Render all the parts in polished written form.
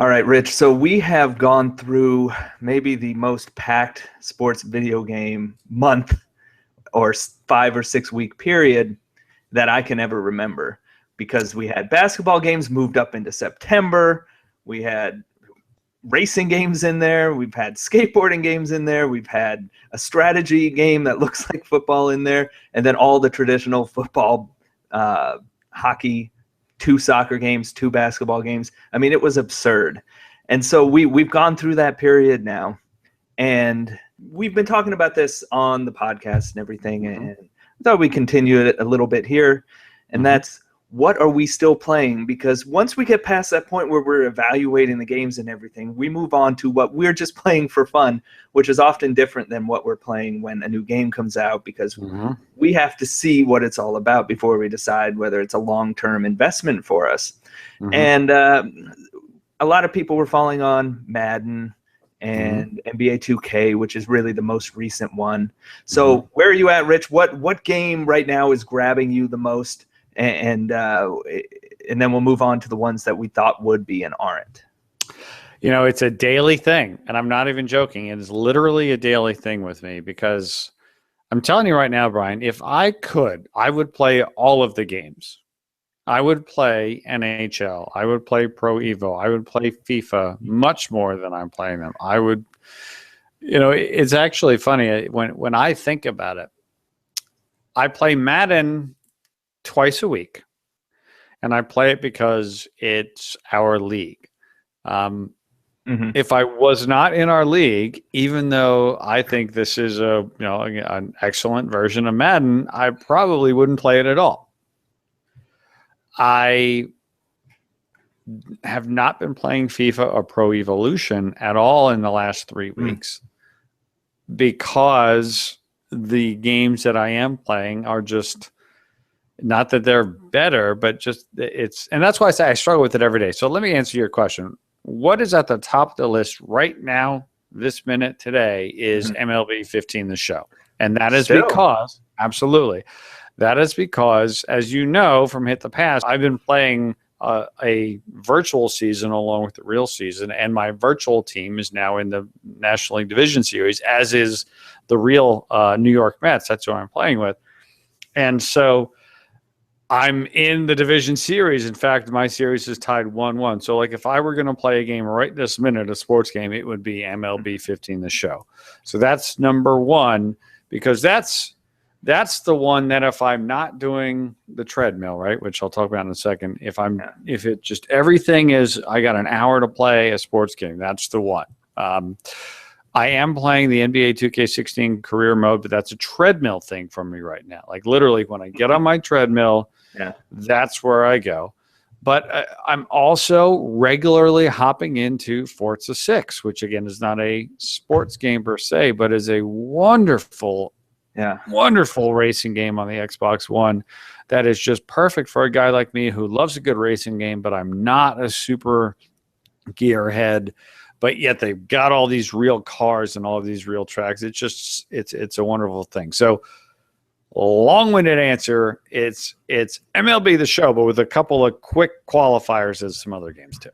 All right, Rich. So we have gone through maybe the most packed sports video game month or 5 or 6 week period that I can ever remember, because we had basketball games moved up into September. We had racing games in there. We've had skateboarding games in there. We've had a strategy game that looks like football in there. And then all the traditional football, hockey, 2 soccer games, 2 basketball games. I mean, it was absurd. And so we've gone through that period now. And we've been talking about this on the podcast and everything. And I thought we'd continue it a little bit here. And that's, what are we still playing? Because once we get past that point where we're evaluating the games and everything, we move on to what we're just playing for fun, which is often different than what we're playing when a new game comes out, because we have to see what it's all about before we decide whether it's a long-term investment for us. And a lot of people were falling on Madden and NBA 2K, which is really the most recent one. So where are you at, Rich? What game right now is grabbing you the most? And then we'll move on to the ones that we thought would be and aren't. You know, it's a daily thing, and I'm not even joking. It is literally a daily thing with me, because I'm telling you right now, Brian, if I could, I would play all of the games. I would play NHL. I would play Pro Evo. I would play FIFA much more than I'm playing them. I would, it's actually funny when I think about it. I play Madden twice a week, and I play it because it's our league. If I was not in our league, even though I think this is an excellent version of Madden, I probably wouldn't play it at all. I have not been playing FIFA or Pro Evolution at all in the last 3 weeks, because the games that I am playing are just, not that they're better, but just and that's why I say I struggle with it every day. So let me answer your question. What is at the top of the list right now, this minute today, is MLB 15 The Show. And that is because, absolutely, that is because, as you know from Hit the Pass, I've been playing a virtual season along with the real season, and my virtual team is now in the National League Division Series, as is the real New York Mets. That's who I'm playing with. And so I'm in the division series. In fact, my series is tied 1-1. So, like, if I were going to play a game right this minute, a sports game, it would be MLB 15 The Show. So that's number one, because that's the one that if I'm not doing the treadmill, right, which I'll talk about in a second, if it just everything is, I got an hour to play a sports game, that's the one. I am playing the NBA 2K16 career mode, but that's a treadmill thing for me right now. Like, literally, when I get on my treadmill, that's where I go. But I'm also regularly hopping into Forza 6, which, again, is not a sports game per se, but is a wonderful racing game on the Xbox One that is just perfect for a guy like me who loves a good racing game, but I'm not a super gearhead. But yet they've got all these real cars and all of these real tracks. It's just it's a wonderful thing. So, long-winded answer, it's MLB The Show, but with a couple of quick qualifiers as some other games too.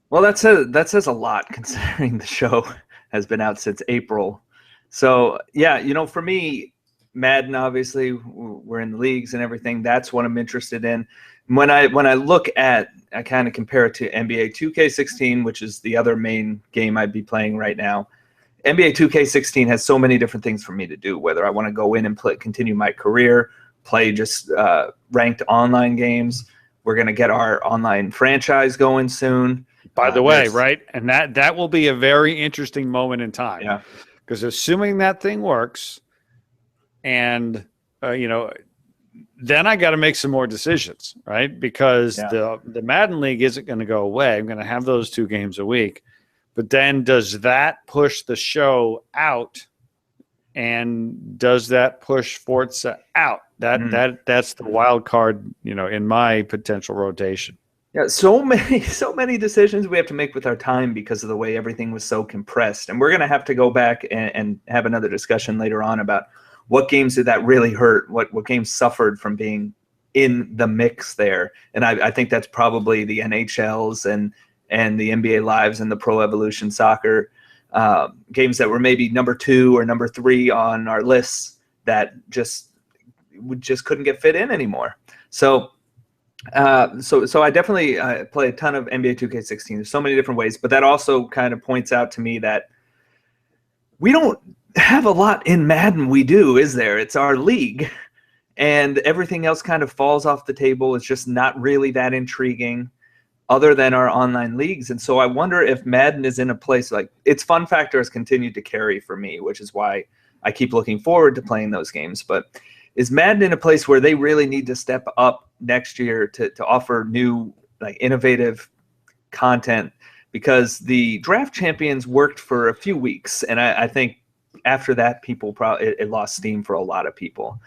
Well, that says a lot, considering the show has been out since April. So yeah, for me, Madden, obviously, we're in the leagues and everything. That's what I'm interested in. When I look at, I kind of compare it to NBA 2K16, which is the other main game I'd be playing right now. NBA 2K16 has so many different things for me to do, whether I want to go in and continue my career, play just ranked online games. We're going to get our online franchise going soon. By the way, right? And that will be a very interesting moment in time. Yeah. Because assuming that thing works, and, then I got to make some more decisions, right? Because the Madden League isn't going to go away. I'm going to have those 2 games a week. But then does that push the show out? And does that push Forza out? That's the wild card, in my potential rotation. Yeah, so many decisions we have to make with our time because of the way everything was so compressed. And we're going to have to go back and have another discussion later on about what games did that really hurt? What games suffered from being in the mix there? And I think that's probably the NHLs and and the NBA Lives and the Pro Evolution Soccer games that were maybe number 2 or number 3 on our lists that we just couldn't get fit in anymore. So I definitely play a ton of NBA 2K16. There's so many different ways, but that also kind of points out to me that we don't have a lot in Madden. We do, is there? It's our league, and everything else kind of falls off the table. It's just not really that intriguing other than our online leagues. And so I wonder if Madden is in a place like its fun factor has continued to carry for me, which is why I keep looking forward to playing those games. But is Madden in a place where they really need to step up next year to offer new, like, innovative content? Because the draft champions worked for a few weeks, and I think after that, people it lost steam for a lot of people.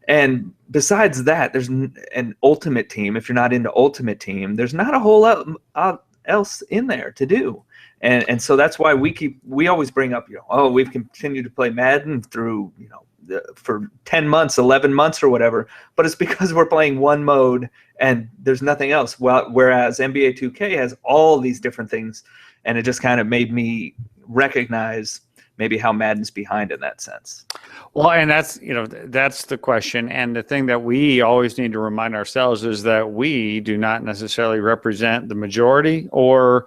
And besides that, there's an Ultimate Team. If you're not into Ultimate Team, there's not a whole lot else in there to do. And so that's why we always bring up, we've continued to play Madden through, for 10 months, 11 months or whatever, but it's because we're playing one mode and there's nothing else. Whereas NBA 2K has all these different things, and it just kind of made me recognize maybe how Madden's behind in that sense. Well, and that's the question. And the thing that we always need to remind ourselves is that we do not necessarily represent the majority, or,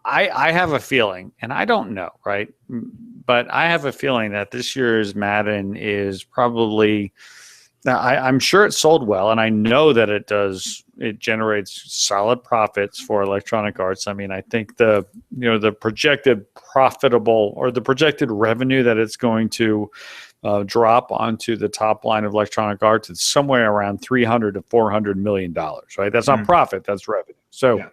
I have a feeling, and I don't know, right? But I have a feeling that this year's Madden is probably, I'm sure it sold well, and I know that it does. It generates solid profits for Electronic Arts. I mean, I think the projected profitable, or the projected revenue that it's going to drop onto the top line of Electronic Arts, it's somewhere around $300 to $400 million, right? That's not profit, that's revenue. So yeah.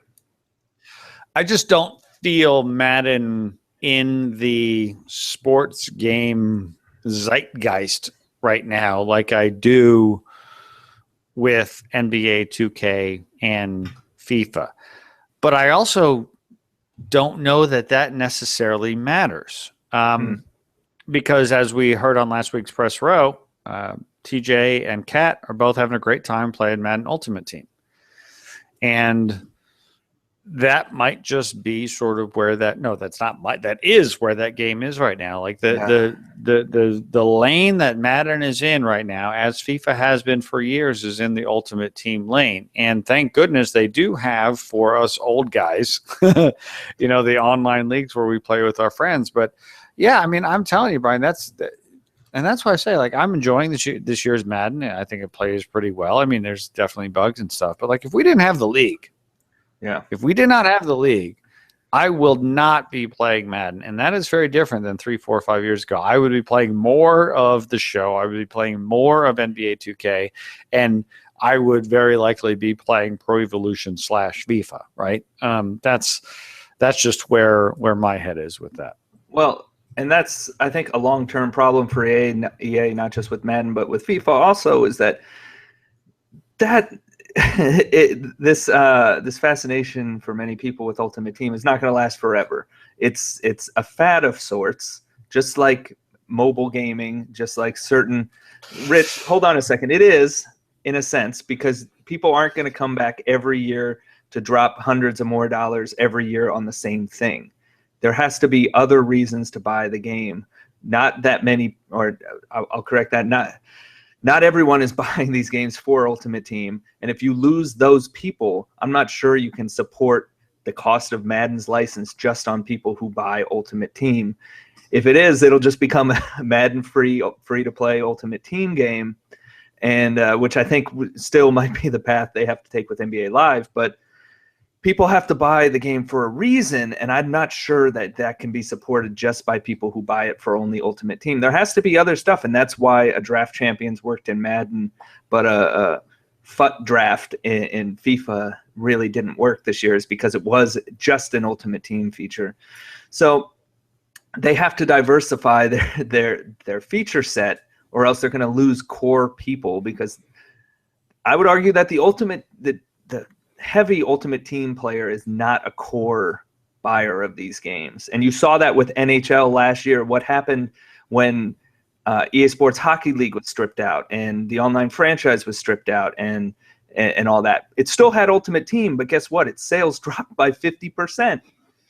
I just don't feel Madden in the sports game zeitgeist right now like I do with NBA 2K and FIFA. But I also don't know that necessarily matters. Because as we heard on last week's Press Row, TJ and Kat are both having a great time playing Madden Ultimate Team. And that might just be sort of where that is where that game is right now. Like the lane that Madden is in right now, as FIFA has been for years, is in the Ultimate Team lane. And thank goodness they do have, for us old guys, the online leagues where we play with our friends. But yeah, I mean, I'm telling you, Brian, that's why I say, like, I'm enjoying this year's Madden. I think it plays pretty well. I mean, there's definitely bugs and stuff, but like, if we didn't have the league, if we did not have the league, I will not be playing Madden. And that is very different than 3, 4, 5 years ago. I would be playing more of the show. I would be playing more of NBA 2K. And I would very likely be playing Pro Evolution / FIFA, right? That's just where my head is with that. Well, and that's, I think, a long-term problem for EA, not just with Madden, but with FIFA also, is that this fascination for many people with Ultimate Team is not going to last forever. It's a fad of sorts, just like mobile gaming, just like certain. Rich, hold on a second. It is, in a sense, because people aren't going to come back every year to drop hundreds of more dollars every year on the same thing. There has to be other reasons to buy the game. Not that many, or I'll correct that. Not everyone is buying these games for Ultimate Team. And if you lose those people, I'm not sure you can support the cost of Madden's license just on people who buy Ultimate Team. If it is, it'll just become a Madden free-to-play Ultimate Team game, and which I think still might be the path they have to take with NBA Live. But people have to buy the game for a reason, and I'm not sure that can be supported just by people who buy it for only Ultimate Team. There has to be other stuff, and that's why a draft champions worked in Madden, but a FUT draft in FIFA really didn't work this year, is because it was just an Ultimate Team feature. So they have to diversify their feature set, or else they're going to lose core people, because I would argue that the heavy Ultimate Team player is not a core buyer of these games. And you saw that with NHL last year. What happened when EA Sports Hockey League was stripped out and the online franchise was stripped out, and and all that. It still had Ultimate Team, but guess what? Its sales dropped by 50%.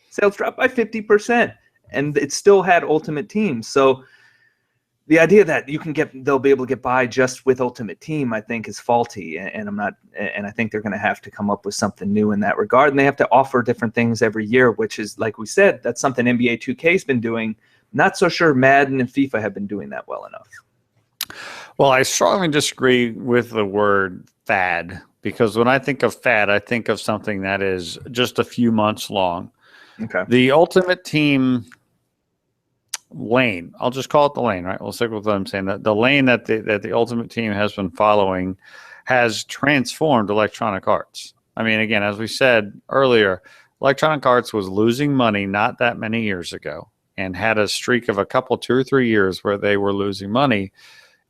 Sales dropped by 50%, and it still had Ultimate Team. So the idea that they'll be able to get by just with Ultimate Team, I think, is faulty, and I think they're going to have to come up with something new in that regard, and they have to offer different things every year, which is, like we said, that's something NBA 2K's been doing. Not so sure Madden and FIFA have been doing that well enough. Well, I strongly disagree with the word fad, because when I think of fad, I think of something that is just a few months long. Okay. The Ultimate Team lane, I'll just call it the lane, right? We'll stick with what I'm saying. That the lane that the Ultimate Team has been following has transformed Electronic Arts. I mean, again, as we said earlier, Electronic Arts was losing money not that many years ago and had a streak of 2 or 3 years where they were losing money.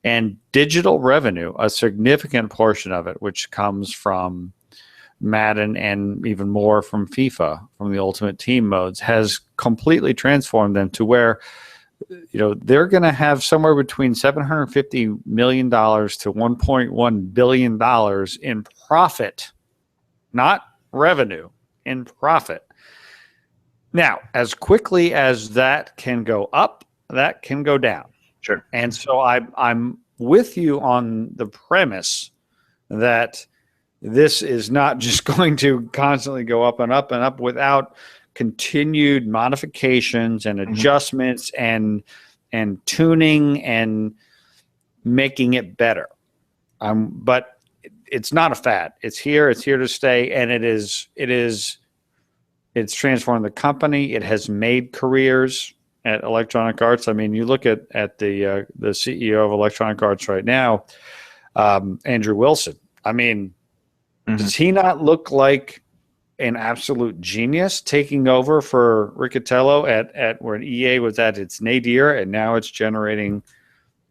And digital revenue, a significant portion of it, which comes from Madden and even more from FIFA, from the Ultimate Team modes, has completely transformed them to where, they're going to have somewhere between $750 million to $1.1 billion in profit, not revenue, in profit. Now, as quickly as that can go up, that can go down. Sure. And so I'm with you on the premise that this is not just going to constantly go up and up and up without continued modifications and adjustments and tuning and making it better. But it's not a fad. It's here to stay, and it's transformed the company. It has made careers at Electronic Arts. I mean, you look at the CEO of Electronic Arts right now, Andrew Wilson. I mean, does he not look like an absolute genius taking over for Riccatello at where EA was at its nadir, and now it's generating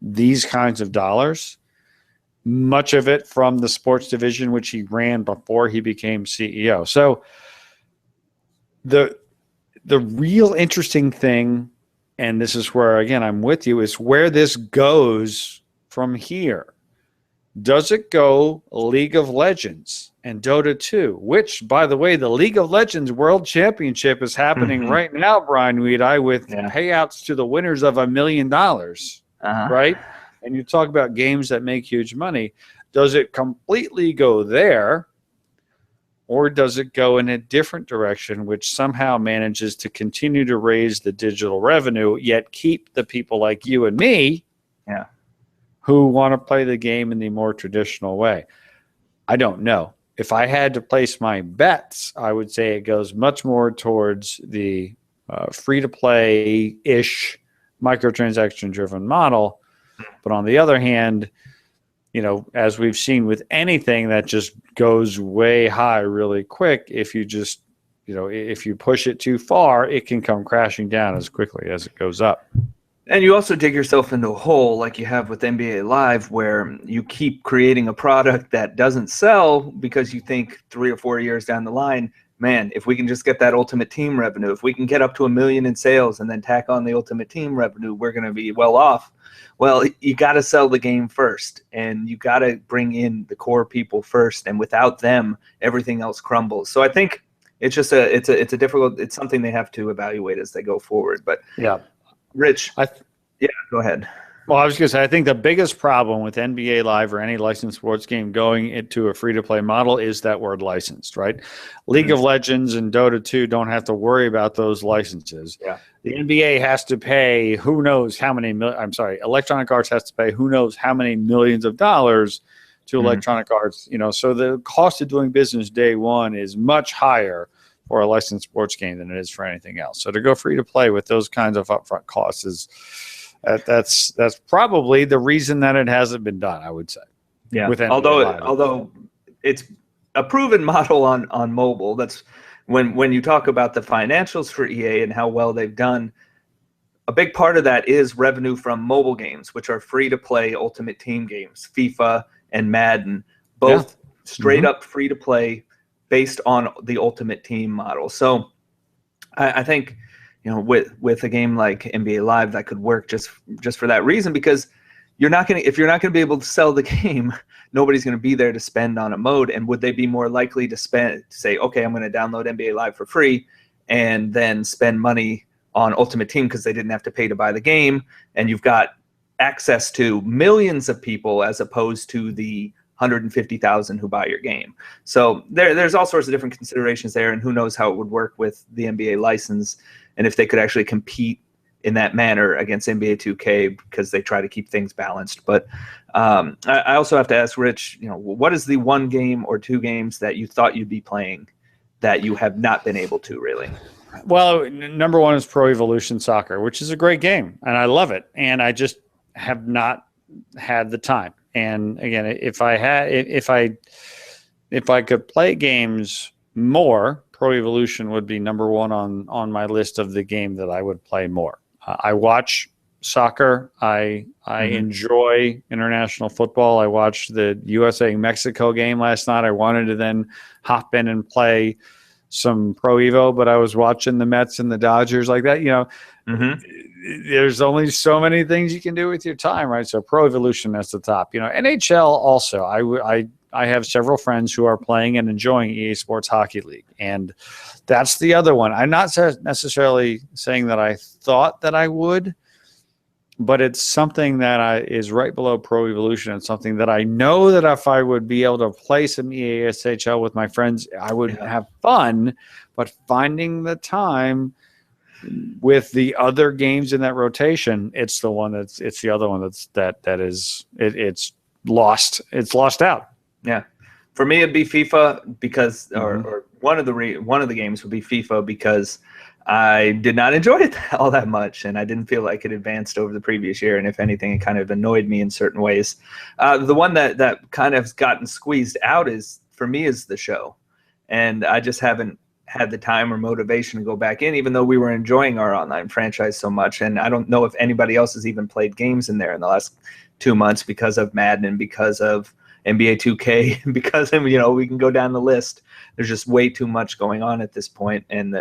these kinds of dollars? Much of it from the sports division, which he ran before he became CEO. So the real interesting thing, and this is where, again, I'm with you, is where this goes from here. Does it go League of Legends and Dota 2, which, by the way, the League of Legends World Championship is happening right now, Brian Weedeye, with payouts to the winners of $1 million, right? And you talk about games that make huge money. Does it completely go there, or does it go in a different direction, which somehow manages to continue to raise the digital revenue, yet keep the people like you and me who want to play the game in the more traditional way? I don't know. If I had to place my bets, I would say it goes much more towards the free-to-play-ish microtransaction-driven model. But on the other hand, as we've seen with anything that just goes way high really quick, if you just, if you push it too far, it can come crashing down as quickly as it goes up. And you also dig yourself into a hole like you have with NBA Live, where you keep creating a product that doesn't sell because you think 3 or 4 years down the line, man, if we can just get that Ultimate Team revenue, if we can get up to $1 million in sales and then tack on the Ultimate Team revenue, we're going to be well off. Well, you got to sell the game first, and you got to bring in the core people first, and without them, everything else crumbles. So I think it's just it's something they have to evaluate as they go forward. But yeah, Rich, go ahead. Well, I was going to say, I think the biggest problem with NBA Live or any licensed sports game going into a free-to-play model is that word licensed, right? League of Legends and Dota 2 don't have to worry about those licenses. Yeah. The NBA has to pay who knows how many Electronic Arts has to pay who knows how many millions of dollars to Electronic Arts, so the cost of doing business day one is much higher for a licensed sports game than it is for anything else. So to go free-to-play with those kinds of upfront costs is – that's probably the reason that it hasn't been done, I would say. Yeah. Although it's a proven model on mobile. That's when you talk about the financials for EA and how well they've done. A big part of that is revenue from mobile games, which are free to play Ultimate Team games, FIFA and Madden, both straight up free to play based on the Ultimate Team model. So I think, with a game like NBA Live, that could work just for that reason, because if you're not going to be able to sell the game, nobody's going to be there to spend on a mode. And would they be more likely to say, okay, I'm going to download NBA Live for free and then spend money on Ultimate Team because they didn't have to pay to buy the game, and you've got access to millions of people as opposed to the 150,000 who buy your game. So there's all sorts of different considerations there, and who knows how it would work with the NBA license and if they could actually compete in that manner against NBA 2K, because they try to keep things balanced. But I also have to ask Rich, what is the one game or two games that you thought you'd be playing that you have not been able to really? Well, number one is Pro Evolution Soccer, which is a great game, and I love it. And I just have not had the time. And again, if I could play games more, Pro Evolution would be number one on my list of the game that I would play more. I watch soccer. I enjoy international football. I watched the USA-Mexico game last night. I wanted to then hop in and play some Pro Evo, but I was watching the Mets and the Dodgers like that. There's only so many things you can do with your time, right? So Pro Evolution, that's the top. NHL also. I have several friends who are playing and enjoying EA Sports Hockey League, and that's the other one. I'm not necessarily saying that I thought that I would, but it's something that is right below Pro Evolution. It's something that I know that if I would be able to play some EA SHL with my friends, I would have fun, but finding the time with the other games in that rotation, it's the other one it's lost out. Yeah. For me, it'd be FIFA because, or one of the games would be FIFA because I did not enjoy it all that much, and I didn't feel like it advanced over the previous year. And if anything, it kind of annoyed me in certain ways. The one that kind of has gotten squeezed out is the show, and I just haven't had the time or motivation to go back in, even though we were enjoying our online franchise so much. And I don't know if anybody else has even played games in there in the last 2 months because of Madden and because of NBA 2K, because we can go down the list. There's just way too much going on at this point, and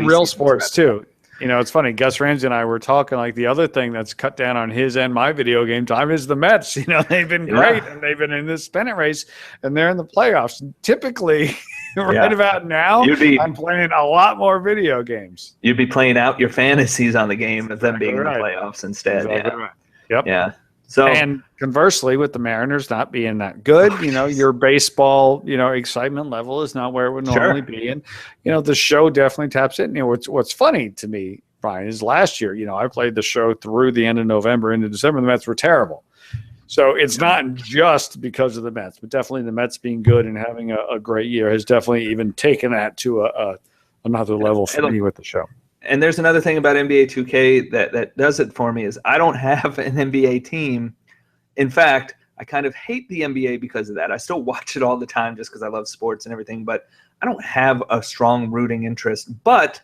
real sports too. It's funny. Gus Ramsey and I were talking, like, the other thing that's cut down on his and my video game time is the Mets. They've been great, and they've been in this pennant race, and they're in the playoffs. Typically, right about now, I'm playing a lot more video games. You'd be playing out your fantasies on the game of them being in the playoffs instead. Exactly right. Yep. Yeah. So, and conversely, with the Mariners not being that good, your baseball, excitement level is not where it would normally be. And, the show definitely taps it. What's funny to me, Brian, is last year, I played the show through the end of November into December. The Mets were terrible. So it's not just because of the Mets, but definitely the Mets being good and having a great year has definitely even taken that to another level for me with the show. And there's another thing about NBA 2K that does it for me is I don't have an NBA team. In fact, I kind of hate the NBA because of that. I still watch it all the time just because I love sports and everything, but I don't have a strong rooting interest. But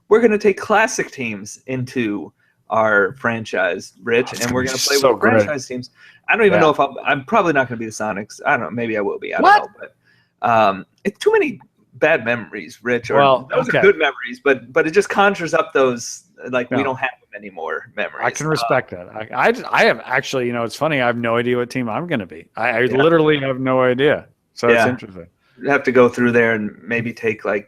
we're going to take classic teams into our franchise, Rich, and we're going to play with franchise teams. I don't even know if I'm probably not going to be the Sonics. I don't know. Maybe I will be. I don't know. But it's too many bad memories, Rich. Those are good memories, but it just conjures up those we don't have them anymore memories. I can respect that. I have actually, it's funny. I have no idea what team I'm going to be. I literally have no idea. So it's interesting. You have to go through there and maybe take a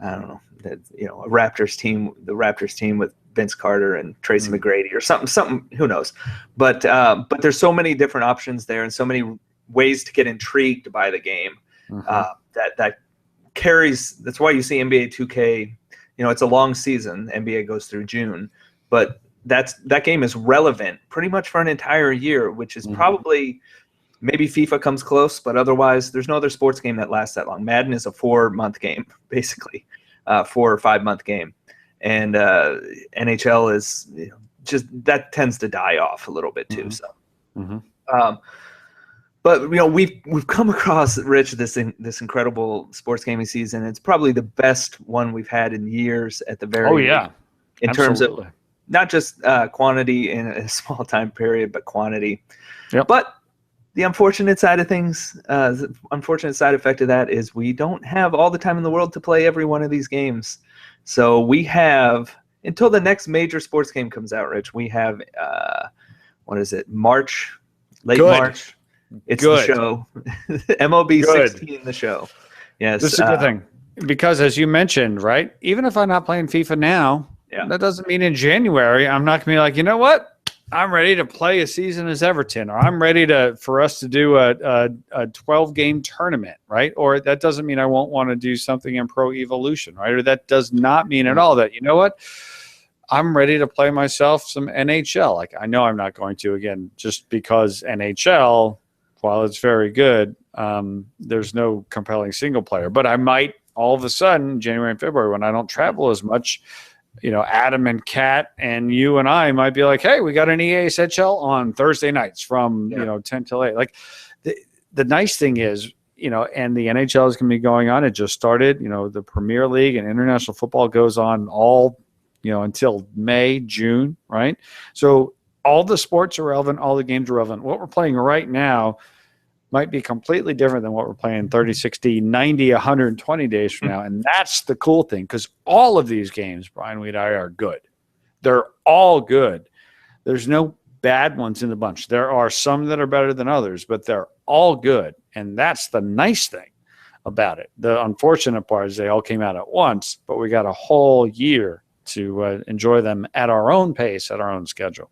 Raptors team, the Raptors team with Vince Carter and Tracy McGrady or something. Who knows? But there's so many different options there and so many ways to get intrigued by the game that carries. That's why you see NBA 2K. It's a long season. NBA goes through June, but that game is relevant pretty much for an entire year, which is probably maybe FIFA comes close, but otherwise there's no other sports game that lasts that long. Madden is a 4-month game, basically, 4 or 5 month game, and NHL is just that tends to die off a little bit too. So. But we've come across, Rich, this incredible sports gaming season. It's probably the best one we've had in years at the very in terms of not just quantity in a small time period, but quantity. Yep. But the unfortunate side of things, the unfortunate side effect of that is we don't have all the time in the world to play every one of these games. So we have until the next major sports game comes out, Rich. We have what is it, March, late Good. March. It's Good. the show. MLB Good. 16, the show. Yes. This is a good thing. Because as you mentioned, right, even if I'm not playing FIFA now, Yeah. that doesn't mean in January I'm not going to be like, you know what? I'm ready to play a season as Everton, or I'm ready for us to do a 12-game tournament, right? Or that doesn't mean I won't want to do something in Pro Evolution, right? Or that does not mean at all that, you know what? I'm ready to play myself some NHL. Like, I know I'm not going to, again, just because NHL, while it's very good, there's no compelling single player. But I might all of a sudden, January and February, when I don't travel as much, you know, Adam and Kat and you and I might be like, hey, we got an EASHL on Thursday nights from, 10 till 8. Like, the nice thing is, you know, and the NHL is going to be going on. It just started, you know, the Premier League and international football goes on all, you know, until May, June, right? So all the sports are relevant, all the games are relevant. What we're playing right now might be completely different than what we're playing 30, 60, 90, 120 days from now. And that's the cool thing, because all of these games, Brian Weed, I are good. They're all good. There's no bad ones in the bunch. There are some that are better than others, but they're all good. And that's the nice thing about it. The unfortunate part is they all came out at once, but we got a whole year to enjoy them at our own pace, at our own schedule.